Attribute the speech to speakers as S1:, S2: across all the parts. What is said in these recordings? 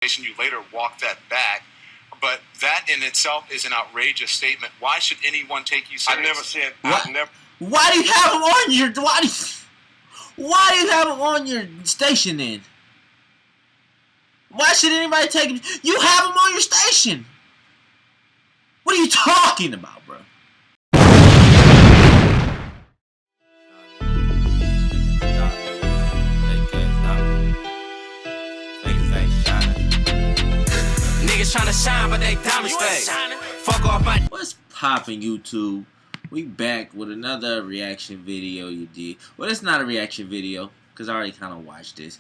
S1: You later walked that back. But that in itself is an outrageous statement. Why should anyone take you seriously?
S2: I never said.
S3: What?
S2: I never.
S3: Why do you have him on your? Why do you have him on your station then? Why should anybody take him? You have him on your station. What are you talking about, bro?
S4: Niggas tryna shine, but they diamonds fake. Fuck off my.
S3: What's poppin', YouTube? We back with another reaction video you did. Well, it's not a reaction video, because I already kind of watched this.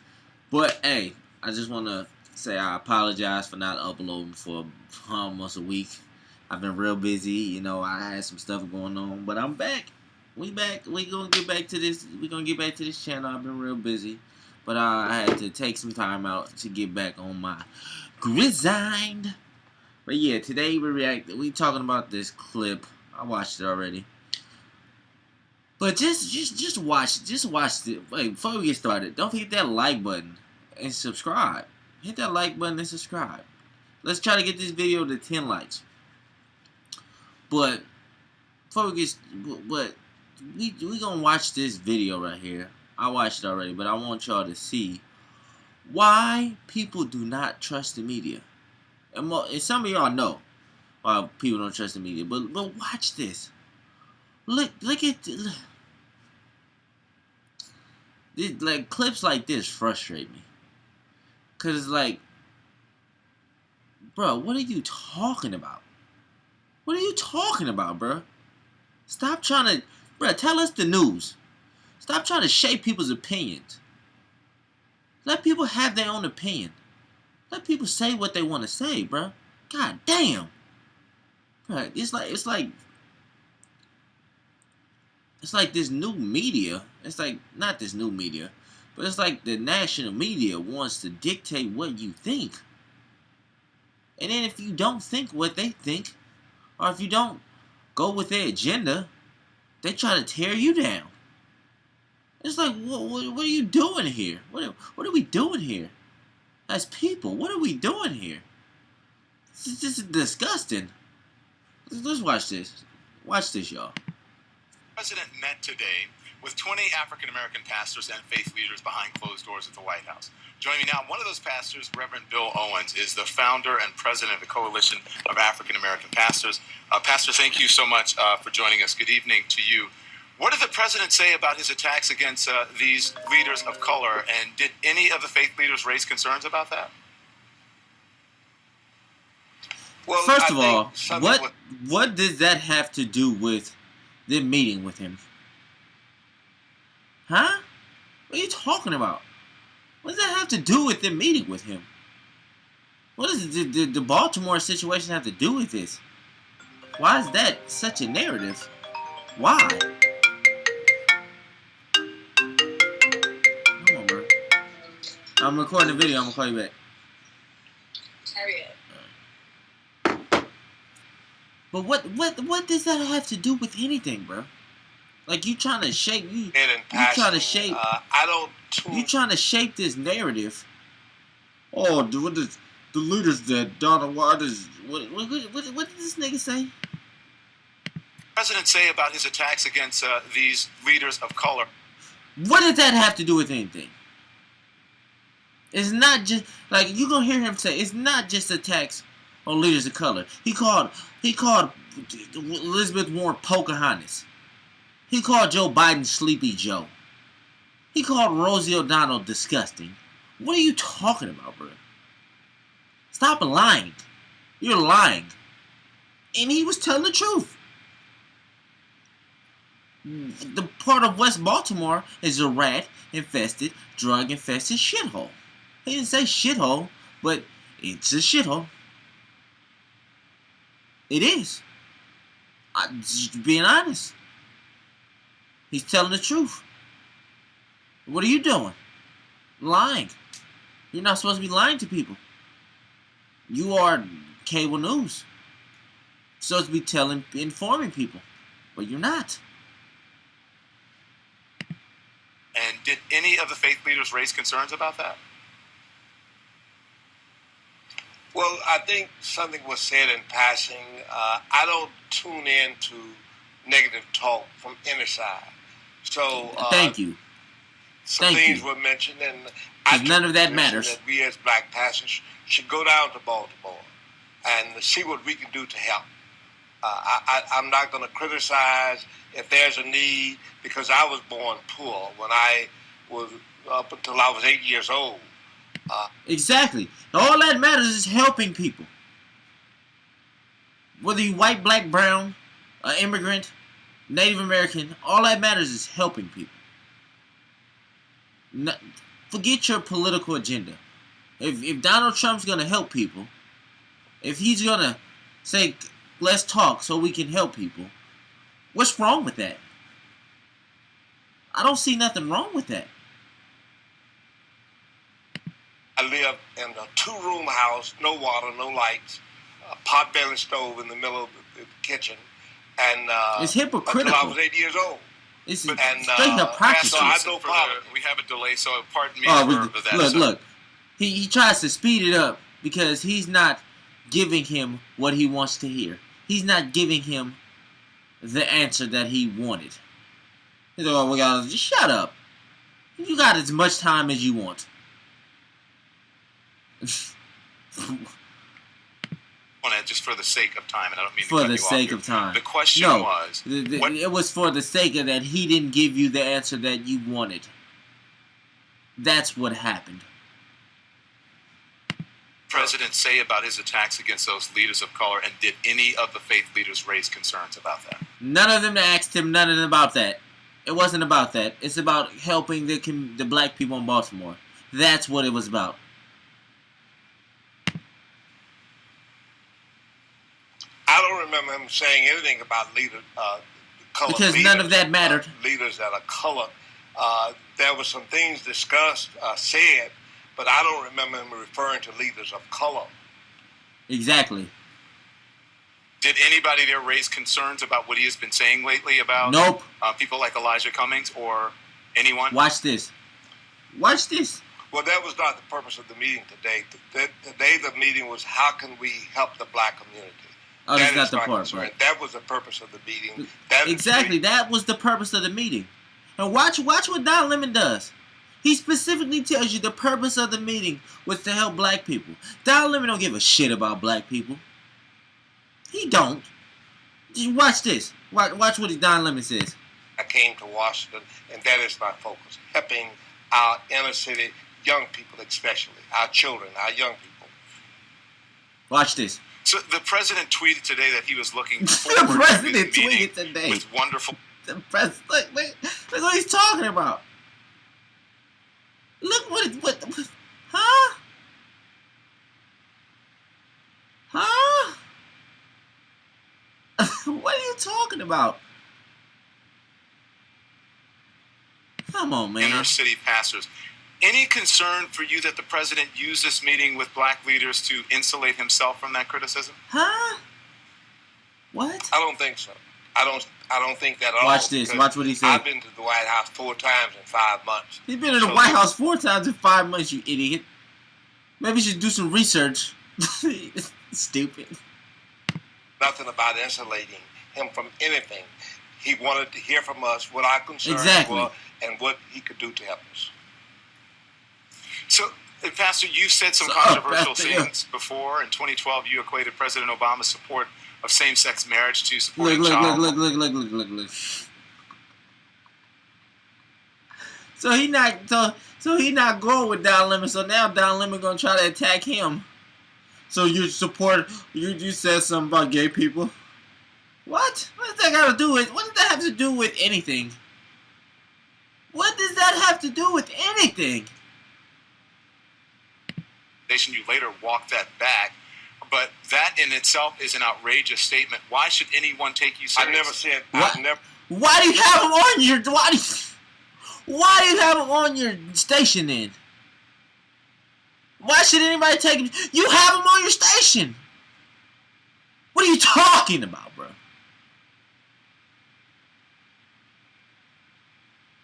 S3: But, hey, I just want to say I apologize for not uploading for almost a week. I've been real busy. You know, I had some stuff going on. But I'm back. We back. We gonna get back to this. We gonna get back to this channel. I've been real busy. But I had to take some time out to get back on my grind. But yeah, today we talking about this clip. I watched it already. But just watch it. Wait, before we get started, don't forget that like button and subscribe. Hit that like button and subscribe. Let's try to get this video to 10 likes. But before we gonna watch this video right here. I watched it already, but I want y'all to see why people do not trust the media. And some of y'all know why people don't trust the media. But watch this. Look at this, like clips like this frustrate me. Cause it's like, bro, what are you talking about? What are you talking about, bro? Stop trying to, bro. Tell us the news. Stop trying to shape people's opinions. Let people have their own opinion. Let people say what they want to say, bro. God damn. Bro, it's like this new media. It's like, not this new media, but it's like the national media wants to dictate what you think. And then if you don't think what they think, or if you don't go with their agenda, they try to tear you down. It's like, what are you doing here? What are we doing here? As people, what are we doing here? This is disgusting. Let's watch this. Watch this, y'all.
S1: The president met today with 20 African-American pastors and faith leaders behind closed doors at the White House. Joining me now, one of those pastors, Reverend Bill Owens, is the founder and president of the Coalition of African-American Pastors. Pastor, thank you so much for joining us. Good evening to you. What did the president say about his attacks against these leaders of color, and did any of the faith leaders raise concerns about that?
S2: Well,
S3: first of all, what does that have to do with them meeting with him? Huh? What are you talking about? What does that have to do with them meeting with him? What does the Baltimore situation have to do with this? Why is that such a narrative? Why? Come on, bro. I'm recording the video. I'm gonna call you back.
S5: Hurry up.
S3: But what does that have to do with anything, bro? Like, you trying to shape you trying to shape you trying to shape this narrative. Oh, the leaders that Donald Waters. What did this nigga say?
S1: The president say about his attacks against these leaders of color.
S3: What did that have to do with anything? It's not just like you gonna hear him say. It's not just attacks on leaders of color. He called Elizabeth Warren Pocahontas. He called Joe Biden Sleepy Joe. He called Rosie O'Donnell disgusting. What are you talking about, bro? Stop lying. You're lying. And he was telling the truth. The part of West Baltimore is a rat-infested, drug-infested shithole. He didn't say shithole, but it's a shithole. It is. Just being honest. He's telling the truth. What are you doing? Lying. You're not supposed to be lying to people. You are cable news. You're supposed to be informing people. But you're not.
S1: And did any of the faith leaders raise concerns about that?
S2: Well, I think something was said in passing. I don't tune in to negative talk from any side. So
S3: Thank you.
S2: some
S3: Thank
S2: things
S3: you.
S2: were mentioned, and
S3: 'Cause
S2: took
S3: none of
S2: the
S3: that
S2: position
S3: matters.
S2: That we as black pastors should go down to Baltimore and see what we can do to help. I'm not going to criticize if there's a need because I was born poor when I was up until I was 8 years old.
S3: Exactly. All that matters is helping people. Whether you white, black, brown, immigrant, Native American, all that matters is helping people. Forget your political agenda. If Donald Trump's gonna help people, if he's gonna say let's talk so we can help people, what's wrong with that? I don't see nothing wrong with that.
S2: I live in a 2-room house, no water, no lights, a pot-belly stove in the middle of the kitchen, and
S3: It's hypocritical.
S2: until I was 8 years old.
S3: It's
S2: And,
S3: straight hypocrisy.
S2: so I know
S1: we have a delay, so pardon me for that.
S3: Look. He tries to speed it up because he's not giving him what he wants to hear. He's not giving him the answer that he wanted. He's like, oh, we gotta just shut up. You got as much time as you want.
S1: On it just for the sake of time, and I don't mean to
S3: For
S1: cut
S3: the
S1: you
S3: sake
S1: off
S3: of time.
S1: The question
S3: No,
S1: was,
S3: it was for the sake of that he didn't give you the answer that you wanted. That's what happened.
S1: President say about his attacks against those leaders of color, and did any of the faith leaders raise concerns about that?
S3: None of them asked him nothing about that. It wasn't about that. It's about helping the black people in Baltimore. That's what it was about.
S2: I don't remember him saying anything about color
S3: Because
S2: leaders,
S3: none of that mattered.
S2: Leaders that are colored. There were some things discussed, said, but I don't remember him referring to leaders of color.
S3: Exactly.
S1: Did anybody there raise concerns about what he has been saying lately about
S3: Nope.
S1: People like Elijah Cummings or anyone?
S3: Watch this. Watch this.
S2: Well, that was not the purpose of the meeting today. Today the meeting was how can we help the black community.
S3: Oh, that's
S2: That
S3: not
S2: is
S3: the
S2: my
S3: part,
S2: concern.
S3: right?
S2: That was the purpose of the meeting.
S3: Exactly. That was the purpose of the meeting. And watch what Don Lemon does. He specifically tells you the purpose of the meeting was to help black people. Don Lemon don't give a shit about black people. He don't. Just watch this. Watch what Don Lemon says.
S2: I came to Washington, and that is my focus, helping our inner city young people, especially our children, our young people.
S3: Watch this.
S1: So the president tweeted today that he was looking
S3: The
S1: forward
S3: president
S1: to this meeting
S3: tweeted today.
S1: with wonderful.
S3: The president. Look what he's talking about. Look what huh? Huh? What are you talking about? Come on, man.
S1: Inner city pastors. Any concern for you that the president used this meeting with black leaders to insulate himself from that criticism?
S3: Huh? What?
S2: I don't think so. I don't think that at all.
S3: Watch this. Watch what he said.
S2: I've been to the White House 4 times in 5 months.
S3: He's been in the White House 4 times in 5 months, you idiot. Maybe you should do some research. Stupid.
S2: Nothing about insulating him from anything. He wanted to hear from us what our concerns
S3: Exactly.
S2: were and what he could do to help us.
S1: So, Pastor, you said some
S3: So,
S1: controversial
S3: Pastor, yeah.
S1: things before. In 2012, you equated President Obama's support of same-sex marriage to supporting
S3: Look.
S1: child.
S3: So he not going with Don Lemon. So now Don Lemon gonna try to attack him. So you said something about gay people. What? What does that got to do with? What does that have to do with anything? What does that have to do with anything?
S1: You later walked that back, but that in itself is an outrageous statement. Why should anyone take you seriously?
S2: I never said.
S3: What?
S2: I never.
S3: Why do you have him on your? Why do you have him on your station then? Why should anybody take him? You have him on your station. What are you talking about, bro?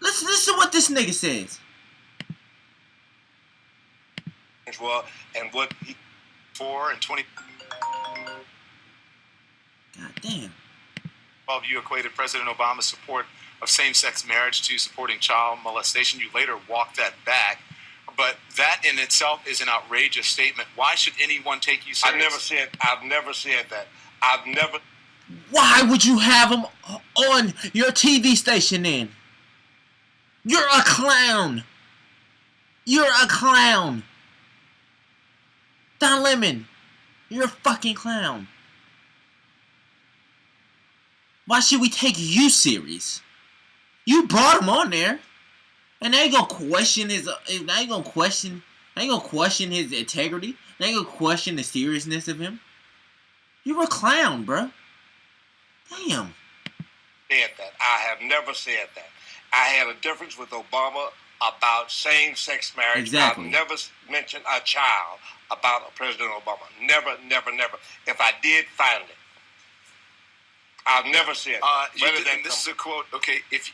S3: Listen to what this nigga says.
S2: Well, and what he
S1: and 2012,
S3: God damn.
S1: you equated President Obama's support of same-sex marriage to supporting child molestation. You later walked that back. But that in itself is an outrageous statement. Why should anyone take you seriously?
S2: I've never said that. I've never.
S3: Why would you have him on your TV station then? You're a clown. You're a clown. Don Lemon, you're a fucking clown. Why should we take you serious? You brought him on there. And they ain't gonna question his. They ain't gonna question his integrity. They ain't gonna question the seriousness of him. You're a clown, bro. Damn.
S2: Said that. I have never said that. I had a difference with Obama about same-sex marriage.
S3: Exactly.
S2: I've never mentioned a child about President Obama. Never, never, never. If I did, find it. I've never said that.
S1: This is a quote. Okay, if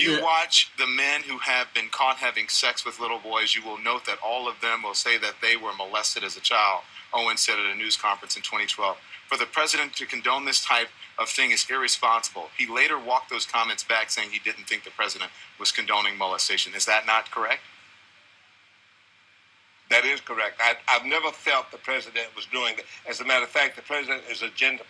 S1: you watch the men who have been caught having sex with little boys, you will note that all of them will say that they were molested as a child, Owens said at a news conference in 2012. For the president to condone this type of thing is irresponsible. He later walked those comments back, saying he didn't think the president was condoning molestation. Is that not correct?
S2: That is correct. I've never felt the president was doing that. As a matter of fact, the president is a gentleman.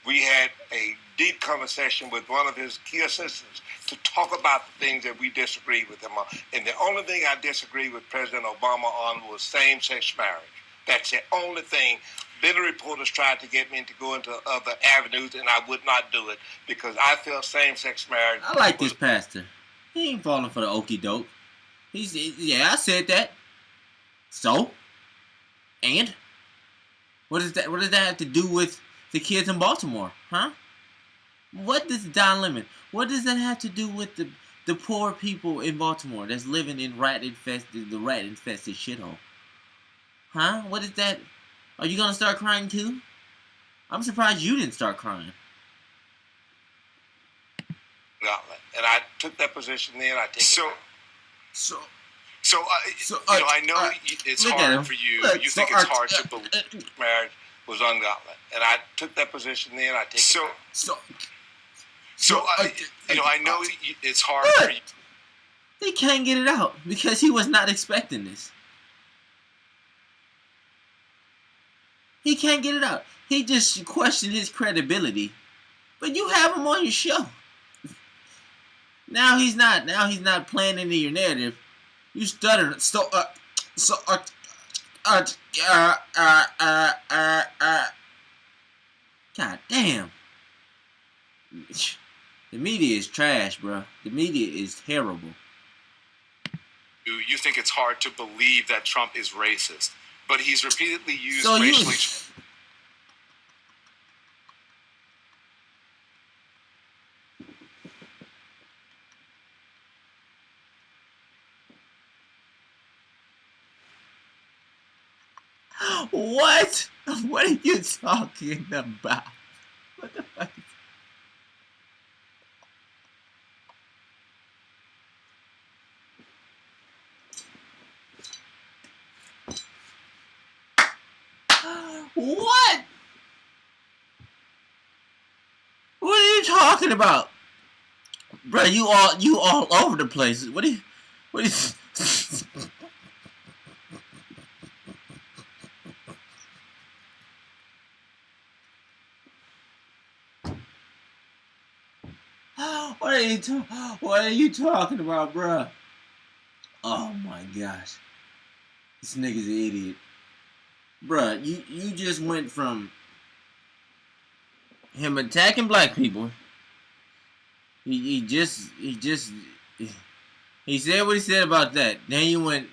S2: We had a deep conversation with one of his key assistants to talk about the things that we disagreed with him on. And the only thing I disagreed with President Obama on was same-sex marriage. That's the only thing. Then the reporters tried to get me to go into other avenues, and I would not do it because I felt same-sex marriage.
S3: I like this pastor. He ain't falling for the okie doke. I said that. So? And? What does that have to do with the kids in Baltimore, huh? What does Don Lemon? What does that have to do with the poor people in Baltimore that's living in the rat infested shithole? Huh? What is that? Are you gonna start crying too? I'm surprised you didn't start crying.
S2: And I took that position then. I take it back.
S1: I know it's hard for you. You think it's hard to believe
S2: marriage was ungodly, and I took that position then. I take it back.
S1: I know it's hard for you.
S3: They can't get it out because he was not expecting this. He can't get it out. He just questioned his credibility. But you have him on your show. Now he's not playing into your narrative. You stuttered. God damn. The media is trash, bro. The media is terrible.
S1: You think it's hard to believe that Trump is racist, but he's repeatedly used racially.
S3: What? What are you talking about? What the fuck? What? What are you talking about? Bro, you all over the place. What are you What are you talking about, bruh? Oh my gosh. This nigga's an idiot. Bruh, you just went from him attacking black people. He said what he said about that. Then you went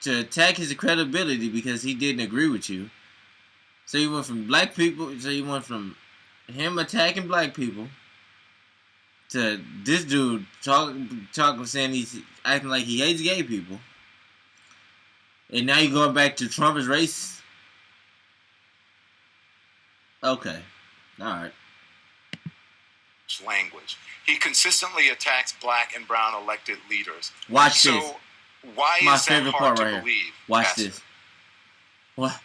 S3: to attack his credibility because he didn't agree with you. So you went from black people, so you went from him attacking black people to this dude talking saying he's acting like he hates gay people. And now you're going back to Trump is racist? Okay. Alright.
S1: Language. He consistently attacks black and brown elected leaders.
S3: Watch this.
S1: So why
S3: My
S1: is that
S3: favorite
S1: hard
S3: part right
S1: to
S3: here.
S1: believe?
S3: Watch this. What?